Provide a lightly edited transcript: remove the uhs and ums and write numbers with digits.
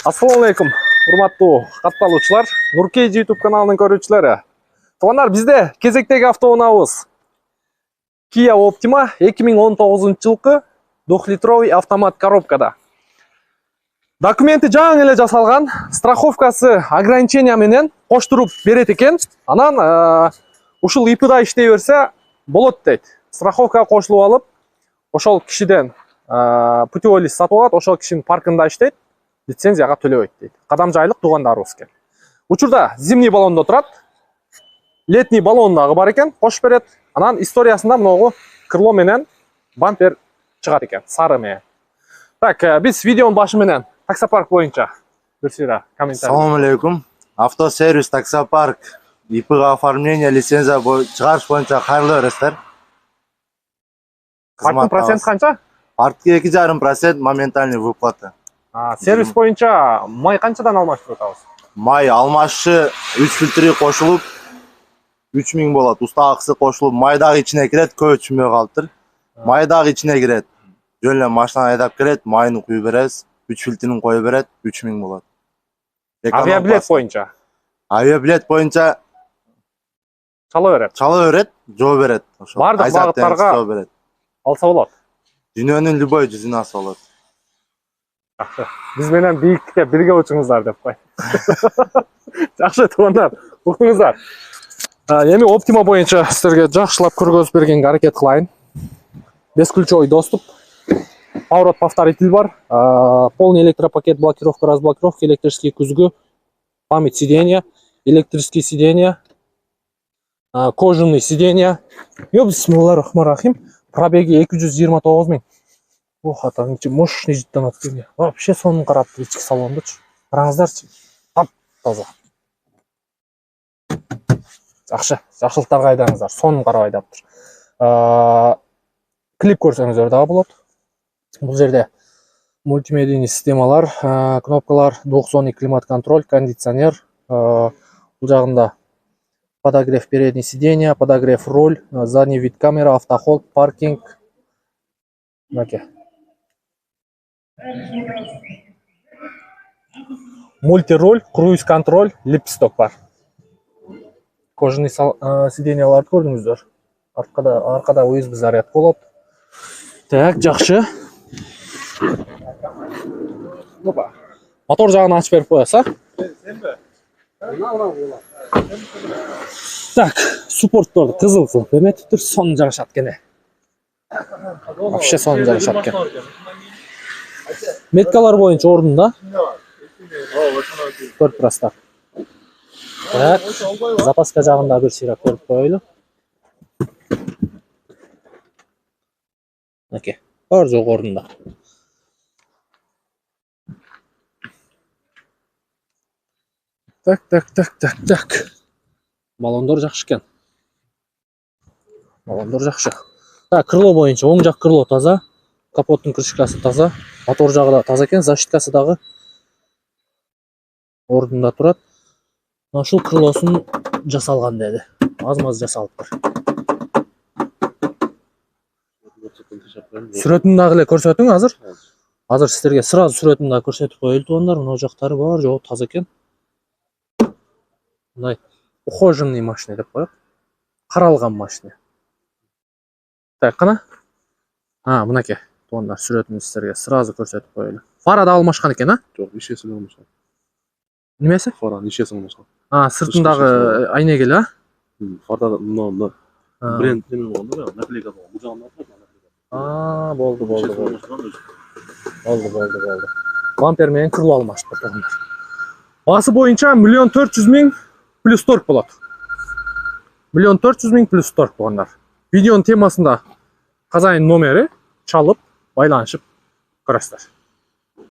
Assalamu alaikum, урматтуу катталуучулар, Нуркейж YouTube каналынын көрүүчүлөрү. Туугандар, бизде кезектеги автоунаабыз Kia Optima 2019-жылкы 2-литровый автомат коробкада. Документи жаңы эле жасалган, страховкасы ограничения менен коштуруп берет экен. Анан ушул ИПда иштей берсе болот дейт. Страховка кошулуп алып, ошол кишиден путевой лист сатып алат, ошол кишинин паркында иштейт. Лицензияга төлөбөйт дейт. Кадамжайлык туугандарыбыз экен. Учурда зимний баллондо турат. Летний баллон дагы бар экен, кошуп берет. Анан историясында могу крыло менен бампер чыгат экен, сары менен. Так, биз видеонун башы менен таксопарк боюнча бир сыйра комментарий. Assalamu alaikum. Автосервис таксопарк ИПга оформление лицензия чыгарыш боюнча кайрылуу бересиздер. Парктын процент канча? Паркка 2,5% моментальный выплата. Сервис боюнча май канчадан алмаштырып атабыз? Май алмашы 3 фильтри кошулуп 3000 болот. Уста акысы кошулуп, май дагы ичине кирет, көп түшүнбөй калыптыр. Май дагы ичине кирет. Жөн эле машина айдап келет, майын куюп беребиз, 3 фильтрин коюп берет, 3000 болот. Авиабилет боюнча? Авиабилет боюнча чала берет. Чала берет, жоо берет. Бардык багыттарга алса болот. Дүйнөнүн любой жүзүнө алса болот. Биз менен бийиктикке бирге учуңуздар деп кой. Жакшы туугандар, уктуңуздар. Эми Optima боюнча силерге жакшылап көргөзүп бергенге аракет кылайын. Бесключевой доступ, поворот повторитель бар, полный электропакет, блокировка, разблокировка, электрический күзгү, память сиденья, электрические сиденья, кожаный сиденья. Бисмиллахиррахманиррахим. Пробеги 229 000. Ох, атаң, мощный життен атып. Вообще сонун карап ички салондочу. Караңыздарчы. Тап таза. Жакшы, жакшылыктарга айдаңыздар. Сонун карап айдаптыр. Клип көрсөңүздөр дагы болот. Бул жерде мультимедийный системалар, кнопкалар, двухзонный климат контроль, кондиционер, бул жагында подогрев передней сиденья, подогрев руль, задний вид камера, автохолд, паркинг. Мультируль, круиз контроль, липсток бар. Кожаный сиденьяларды көрдүңүздөр. Аркада USB заряд болот. Так, жакшы. Мотор жагын ачып берип коесуз, Так, суппортторду кызыл кылып эметиптир, сонун жагышат экен. Вообще сонун жагышат экен. Меткалар боюнча ордунда. Көрүп турасыздар. Так, запаска жагында бир сыйра көрүп коелу. Оке, бар жок ордунда. Так. Баллондор жакшы экен. Баллондор жакшы. Так, крыло боюнча оң жак крыло таза, капоттун крышкасы таза, мотор жагы да таза экен, защиткасы дагы ордунда турат. Ушул крылосун жасалган деди. Аз-маз жасалыптыр. Сүрөтүн дагы эле көрсөтүң азыр. Азыр силерге сразу сүрөтүн дагы көрсөтүп коелу туугандар. Мына жактары бар, жоо таза экен. Мындай ухоженный машина деп коёк. Каралган машина. Так, кана? Мынакей. Туугандар, сүрөтүн силерге сразу көрсөтүп коелу. Фара да алмашкан экен, Жок, ишесин алмашкан. Немеси? Фаранын ишесин алмашкан. Сыртындагы айнегел, Фарда мына бренд неме болгондо, наклейка болгон. Бул жагында Болду. Бампер менен крыло алмаштыр туугандар. Басы боюнча 1 400 000 плюс торг болот. 1 400 000 плюс торг туугандар. Видеонун темасында казайын номери чалып, байланышып көрөсүздөр.